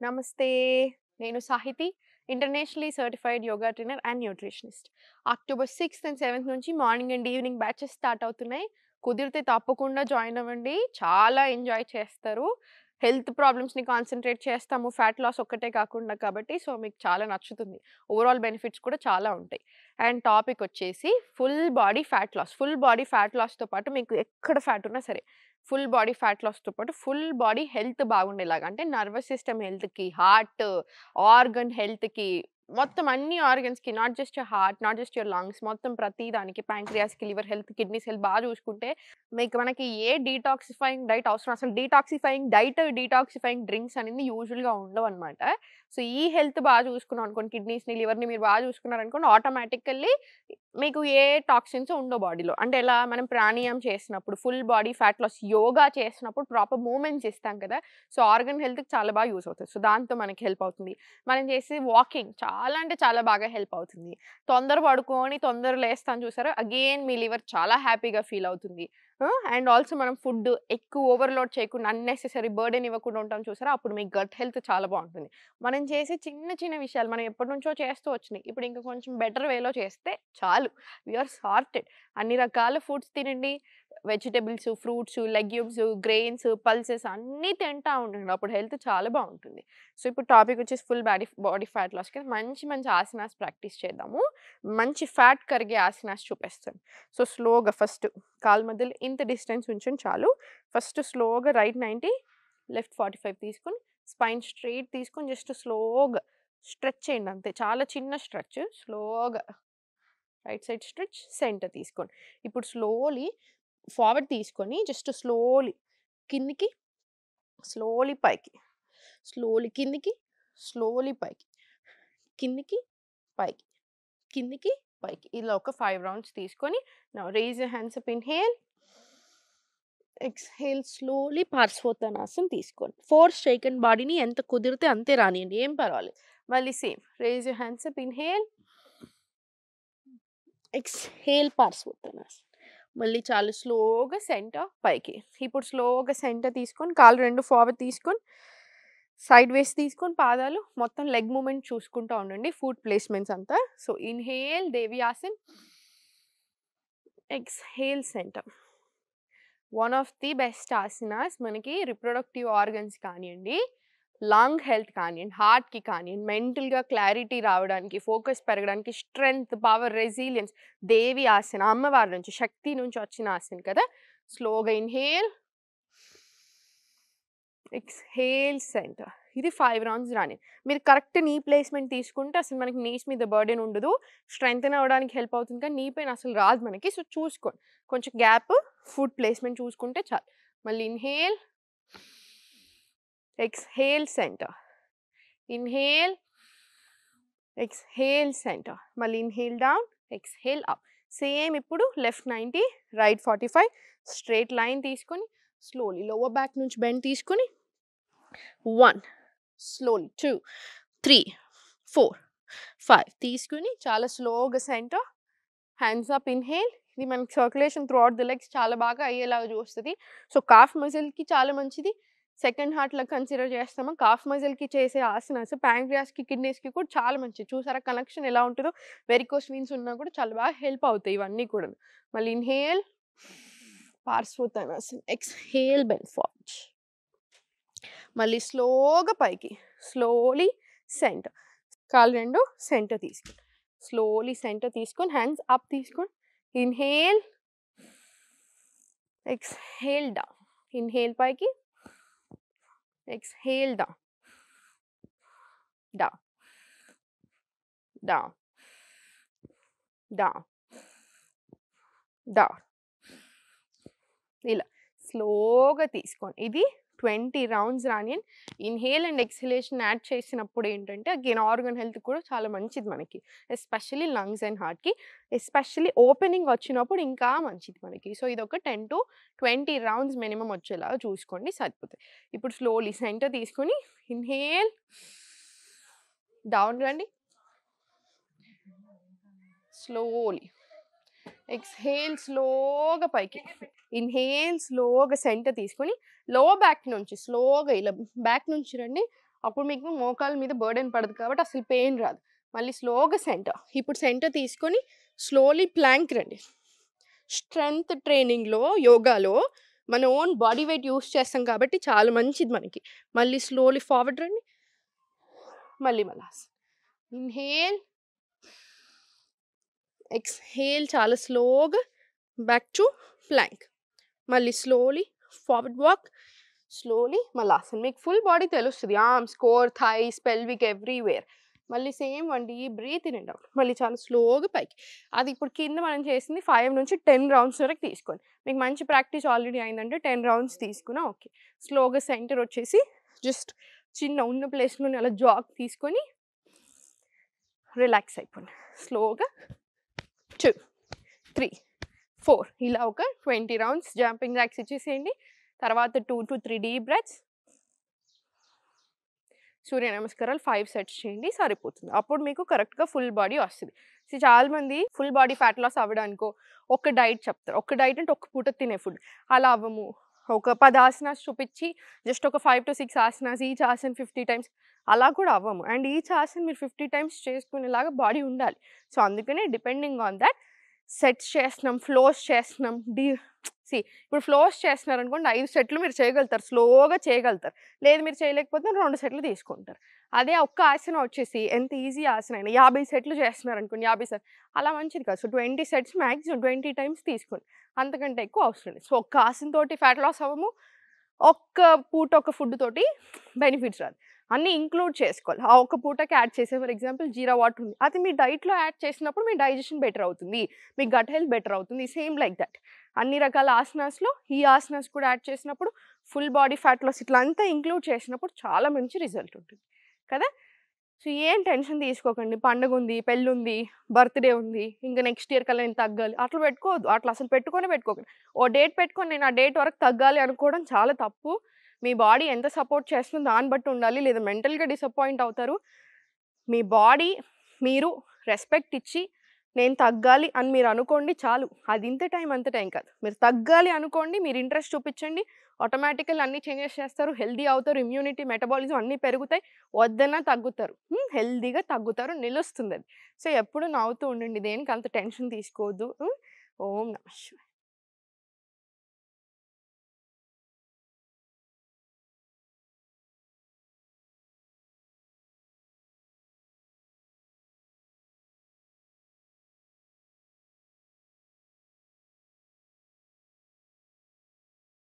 నమస్తే. నేను Sahithi. Internationally certified yoga trainer and nutritionist. October 6థ్ అండ్ 7థ్ నుంచి morning and evening batches start అవుతున్నాయి. కుదిరితే తప్పకుండా జాయిన్ అవ్వండి. చాలా ఎంజాయ్ చేస్తారు. హెల్త్ ప్రాబ్లమ్స్‌ని కాన్సంట్రేట్ చేస్తాము. ఫ్యాట్ లాస్ ఒక్కటే కాకుండా కాబట్టి సో, మీకు చాలా నచ్చుతుంది. ఓవరాల్ బెనిఫిట్స్ కూడా చాలా ఉంటాయి. అండ్ టాపిక్ వచ్చేసి full body fat loss. Full body fat లాస్‌తో పాటు మీకు ఎక్కడ ఫ్యాట్ ఉన్నా సరే ఫుల్ బాడీ ఫ్యాట్ లాస్‌తో పాటు ఫుల్ బాడీ హెల్త్ బాగుండేలాగా అంటే నర్వస్ సిస్టమ్ హెల్త్‌కి, హార్ట్, ఆర్గన్ హెల్త్‌కి మొత్తం అన్ని ఆర్గన్స్‌కి not just your heart, not just your lungs మొత్తం ప్రతి దానికి ప్యాంక్రియాస్‌కి, లివర్ హెల్త్, కిడ్నీస్ హెల్త్ చూసుకుంటే మనకి ఏ డీటాక్సిఫైయింగ్ డైట్ అవసరం అసలు డీటాక్సిఫైయింగ్ డైట్, డీటాక్సిఫైయింగ్ డ్రింక్స్ అనేది యూజువల్‌గా ఉండవన్నమాట. సో, ఈ హెల్త్ చూసుకున్నాం అనుకోండి కిడ్నీస్‌ని, లివర్‌ని మీరు చూసుకున్నారనుకోండి ఆటోమేటికల్లీ మీకు ఏ టాక్సిన్స్ ఉండవు బాడీలో. అంటే ఎలా మనం ప్రాణాయామం చేసినప్పుడు full body fat loss yoga చేసినప్పుడు ప్రాపర్ మూవ్‌మెంట్స్ ఇస్తాం కదా! సో, ఆర్గన్ హెల్త్‌కి చాలా యూజ్ అవుతది. సో, దాంతో మనకి హెల్ప్ అవుతుంది. మనం చేసే వాకింగ్ చాలా అంటే చాలా బాగా హెల్ప్ అవుతుంది. తొందర పడుకొని తొందర లేస్తాం చూసారా? అగైన్ మీ లివర్ చాలా హ్యాపీగా ఫీల్ అవుతుంది. అండ్ ఆల్సో మనం ఫుడ్ ఎక్కువ ఓవర్‌లోడ్ చేయకుండా అన్నెసెసరీ బర్డెన్ ఇవ్వకుండా ఉంటాం చూసారా? అప్పుడు మీ గట్ హెల్త్ చాలా బావుంటుంది. మనం చేసే చిన్న చిన్న విషయాలు మనం ఎప్పటినుంచో చేస్తూ వచ్చినాయి. ఇప్పుడు ఇంకా కొంచెం బెటర్ వేలో చేస్తే చాలు. We are sorted. అన్ని రకాల ఫుడ్స్ తినండి. Vegetables, fruits, legumes, grains, pulses అన్నీ తింటా ఉండండి. అప్పుడు హెల్త్ చాలా బావుంటుంది. సో, ఇప్పుడు టాపిక్ వచ్చేసి ఫుల్ బాడీ ఫ్యాట్ లాస్‌కి మంచి మంచి ఆసనాస్ ప్రాక్టీస్ చేద్దాము. మంచి ఫ్యాట్ కరిగే ఆసనాస్ చూపిస్తాను. సో, స్లోగా ఫస్ట్ కాళ్ళ మధ్యలో ఇంత డిస్టెన్స్ ఉంచండి చాలు. ఫస్ట్ స్లోగా రైట్ 90, లెఫ్ట్ 45 తీసుకొని స్పైన్ స్ట్రెయిట్ తీసుకొని జస్ట్ స్లోగా స్ట్రెచ్ చేయండి అంతే. చాలా చిన్న స్ట్రెచ్. స్లోగా రైట్ సైడ్ స్ట్రెచ్, సెంటర్ తీసుకోండి. ఇప్పుడు స్లోలీ ఫార్వర్డ్ తీసుకొని జస్ట్ స్లోలీ కిందికి, స్లోలీ పైకి, స్లోలీ కిందికి, స్లోలీ పైకి, కిందికి, పైకి, కిందికి, పైకి. ఇలా ఒక 5 రౌండ్స్ తీసుకొని now raise your hands up inhale, exhale slowly పార్శ్వోత్తనాసనం తీసుకోండి. ఫోర్స్ చేయకండి బాడీని ఎంత కుదిరితే అంతే రానియండి. ఏం పర్వాలేదు. మళ్ళీ same raise your hands up inhale, exhale పార్శ్వోత్తనాసనం. మళ్ళీ చాలా స్లోగా సెంటర్ పైకి. ఇప్పుడు స్లోగా సెంటర్ తీసుకొని కాళ్ళు 2 ఫార్వర్డ్ తీసుకొని సైడ్ వేస్ తీసుకొని పాదాలు మొత్తం లెగ్ మూవ్‌మెంట్ చూసుకుంటా ఉండండి. ఫుట్ ప్లేస్‌మెంట్స్ అంతా. సో, ఇన్‌హేల్ దేవియాసన్, exhale center. One of the best asanas మనకి రిప్రొడక్టివ్ ఆర్గన్స్ కానియండి, లంగ్ హెల్త్ కానియండి, హార్ట్‌కి కానియండి, మెంటల్‌గా క్లారిటీ రావడానికి, ఫోకస్ పెరగడానికి, స్ట్రెంగ్త్, పవర్, రెసిలియన్స్ దేవి ఆసన అమ్మవారి నుంచి, శక్తి నుంచి వచ్చిన ఆసన కదా! స్లోగా ఇన్‌హేల్, ఎక్స్‌హేల్ సెంటర్. ఇది 5 రౌండ్స్ రాని. మీరు కరెక్ట్ నీ ప్లేస్‌మెంట్ తీసుకుంటే అసలు మనకి నీస్ మీద బర్డెన్ ఉండదు. స్ట్రెంథెన్ అవ్వడానికి హెల్ప్ అవుతుంది కానీ నీ పెయిన్ అసలు రాదు మనకి. సో, చూసుకోండి. కొంచెం గ్యాప్, ఫుట్ ప్లేస్‌మెంట్ చూసుకుంటే చాలు. మళ్ళీ inhale, exhale center. Inhale, exhale center. మళ్ళీ inhale down, exhale up. Same ఇప్పుడు లెఫ్ట్ 90, రైట్ 45 స్ట్రెయిట్ లైన్ తీసుకొని స్లోలీ లోవర్ బ్యాక్ నుంచి బెండ్ తీసుకొని 1 స్లోలీ 2, 3, 4, 5 తీసుకొని చాలా స్లోగా సెంటర్, హ్యాండ్స్ అప్ ఇన్‌హేల్. ఇది మనకి circulation through out the legs చాలా బాగా అయ్యేలాగా చూస్తది. సో, కాఫ్ మజిల్‌కి చాలా మంచిది. సెకండ్ హార్ట్‌లా కన్సిడర్ చేస్తామా కాఫ్ మజిల్‌కి చేసే ఆసనాస్ ప్యాంక్రియాస్‌కి, కిడ్నీస్‌కి కూడా చాలా మంచిది. చూసారా కనెక్షన్ ఎలా ఉంటదో? వెరికోస్ వెయిన్స్ ఉన్నా కూడా చాలా బాగా హెల్ప్ అవుతాయి ఇవన్నీ కూడాను. మళ్ళీ ఇన్‌హేల్, పార్శ్వోత్తనాసన్, ఎక్స్‌హేల్ బెండ్ ఫార్వర్డ్. మళ్ళీ స్లోగా పైకి, స్లోలీ సెంటర్. కాళ్ళు 2 సెంటర్ తీసుకోండి. స్లోలీ సెంటర్ తీసుకొని హ్యాండ్స్ అప్ తీసుకోండి. Inhale, exhale down. ఇన్‌హేల్ పైకి, exhale down, down, down, down, down. ఇలా స్లోగా తీసుకోండి. ఇది 20 రౌండ్స్ రానియండి. ఇన్‌హేల్ అండ్ ఎక్స్‌హలేషన్ యాడ్ చేసినప్పుడు ఏంటంటే అగైన్ ఆర్గన్ హెల్త్ కూడా చాలా మంచిది మనకి. ఎస్పెషల్లీ లంగ్స్ అండ్ హార్ట్‌కి. ఎస్పెషల్లీ ఓపెనింగ్ వచ్చినప్పుడు ఇంకా మంచిది మనకి. సో, ఇదొక 10-20 రౌండ్స్ మినిమమ్ వచ్చేలాగా చూసుకోండి సరిపోతాయి. ఇప్పుడు స్లోలీ సెంటర్ తీసుకొని ఇన్‌హేల్, డౌన్ రండి. స్లోలీ ఎక్స్‌హేల్ స్లోగా పైకి. ఇన్‌హేల్ స్లోగా సెంటర్ తీసుకొని లోవర్ బ్యాక్ నుంచి స్లోగా ఇలా బ్యాక్ నుంచి రండి. అప్పుడు మీకు మోకాళ్ళ మీద బర్డెన్ పడదు కాబట్టి అసలు పెయిన్ రాదు. మళ్ళీ స్లోగా సెంటర్. ఇప్పుడు సెంటర్ తీసుకొని స్లోలీ ప్లాంక్ రండి. స్ట్రెంగ్త్ ట్రైనింగ్‌లో, యోగాలో మన ఓన్ బాడీ వెయిట్ యూజ్ చేస్తాం కాబట్టి చాలా మంచిది మనకి. మళ్ళీ స్లోలీ ఫార్వర్డ్ రండి. మళ్ళీ ఇన్హేల్, ఎక్స్‌హేల్ చాలా స్లోగా బ్యాక్ టు ప్లాంక్. మళ్ళీ స్లోలీ ఫార్వర్డ్ వాక్, స్లోలీ మళ్ళాసన్. మీకు ఫుల్ బాడీ తెలుస్తుంది. Arms, core, thighs, pelvic everywhere. మళ్ళీ same 1 deep breath in and out. మళ్ళీ చాలా స్లోగా పైకి. అది ఇప్పుడు కింద మనం చేసింది 5 నుంచి 10 రౌండ్స్ వరకు తీసుకోండి. మీకు మంచి ప్రాక్టీస్ ఆల్రెడీ అయిందంటే 10 రౌండ్స్ తీసుకున్నా ఓకే. స్లోగా సెంటర్ వచ్చేసి జస్ట్ చిన్న ఉన్న ప్లేస్లోనే అలా జాగ్ తీసుకొని రిలాక్స్ అయిపోండి. స్లోగా 2, 3, 4 ఇలా ఒక 20 రౌండ్స్ జంపింగ్ జాక్స్ ఇచ్చేసేయండి. తర్వాత 2 to 3 డీప్ బ్రెత్స్. సూర్య నమస్కారాలు 5 సెట్స్ చేయండి సరిపోతుంది. అప్పుడు మీకు కరెక్ట్‌గా ఫుల్ బాడీ వస్తది. చాలామంది ఫుల్ బాడీ ఫ్యాట్ లాస్ అవ్వడానికో ఒక డైట్ చెప్తారు. ఒక డైట్ అంటే ఒక పూట తినే ఫుడ్. అలా అవ్వము. ఒక 10 ఆసనాస్ చూపించి జస్ట్ ఒక 5-6 ఆసనాస్, ఈచ్ ఆసన్ 50 టైమ్స్ అలా కూడా అవ్వము. అండ్ ఈచ్ ఆసన్ మీరు 50 టైమ్స్ చేసుకునేలాగా బాడీ ఉండాలి. సో అందుకనే డిపెండింగ్ ఆన్ దట్ సెట్స్ చేస్తున్నాం, ఫ్లోస్ చేస్తున్నాం. ఇప్పుడు ఫ్లోస్ చేస్తున్నారనుకోండి 5 సెట్లు మీరు చేయగలుగుతారు. స్లోగా చేయగలుగుతారు. లేదు మీరు చేయలేకపోతే 2 సెట్లు తీసుకుంటారు. అదే ఒక్క ఆసనం వచ్చేసి ఎంత ఈజీ ఆసనం అయినా 50 సెట్లు చేస్తున్నారనుకోండి 50 సెట్లు అలా మంచిది కాదు. సో 20 సెట్స్ మ్యాక్సిమం 20 టైమ్స్ తీసుకోండి. అంతకంటే ఎక్కువ అవసరం లేదు. సో ఒక్క ఆసనం తోటి ఫ్యాట్ లాస్ అవ్వము. ఒక్క పూట ఒక ఫుడ్ తోటి బెనిఫిట్స్ రాదు. అన్నీ ఇంక్లూడ్ చేసుకోవాలి. ఆ ఒక్క పూటకి యాడ్ చేసే ఫర్ ఎగ్జాంపుల్ జీరా వాటర్ ఉంది. అది మీ డైట్‌లో యాడ్ చేసినప్పుడు మీ డైజెషన్ బెటర్ అవుతుంది. మీ గట్ హెల్త్ బెటర్ అవుతుంది. Same like that. అన్ని రకాల ఆసనాస్‌లో ఈ ఆసనాస్ కూడా యాడ్ చేసినప్పుడు ఫుల్ బాడీ ఫ్యాట్ లాస్ ఇట్లా అంతా ఇంక్లూడ్ చేసినప్పుడు చాలా మంచి రిజల్ట్ ఉంటుంది కదా! సో ఏం టెన్షన్ తీసుకోకండి. పండగుంది, పెళ్ళుంది, బర్త్‌డే ఉంది. ఇంక నెక్స్ట్ ఇయర్ కల్లా నేను తగ్గాలి. అట్లా పెట్టుకోవద్దు. అట్లా అసలు పెట్టుకోకండి. ఓ డేట్ పెట్టుకొని నేను ఆ డేట్ వరకు తగ్గాలి అనుకోవడం చాలా తప్పు. మీ బాడీ ఎంత సపోర్ట్ చేస్తుందో దాన్ని బట్టి ఉండాలి. లేదా మెంటల్‌గా డిసప్పాయింట్ అవుతారు. మీ బాడీ మీరు రెస్పెక్ట్ ఇచ్చి నేను తగ్గాలి అని మీరు అనుకోండి చాలు. అది ఇంత టైం అంత టైం కాదు. మీరు తగ్గాలి అనుకోండి. మీరు ఇంట్రెస్ట్ చూపించండి. ఆటోమేటికల్ అన్ని చేంజెస్ చేస్తారు. హెల్తీ అవుతారు. ఇమ్యూనిటీ, మెటబాలిజం అన్నీ పెరుగుతాయి. వద్దన్నా తగ్గుతారు. హెల్తీగా తగ్గుతారు. నిలుస్తుంది అది. సో ఎప్పుడు నవ్వుతూ ఉండండి. దేనికి అంత టెన్షన్ తీసుకోవద్దు. ఓం నమః శివాయ.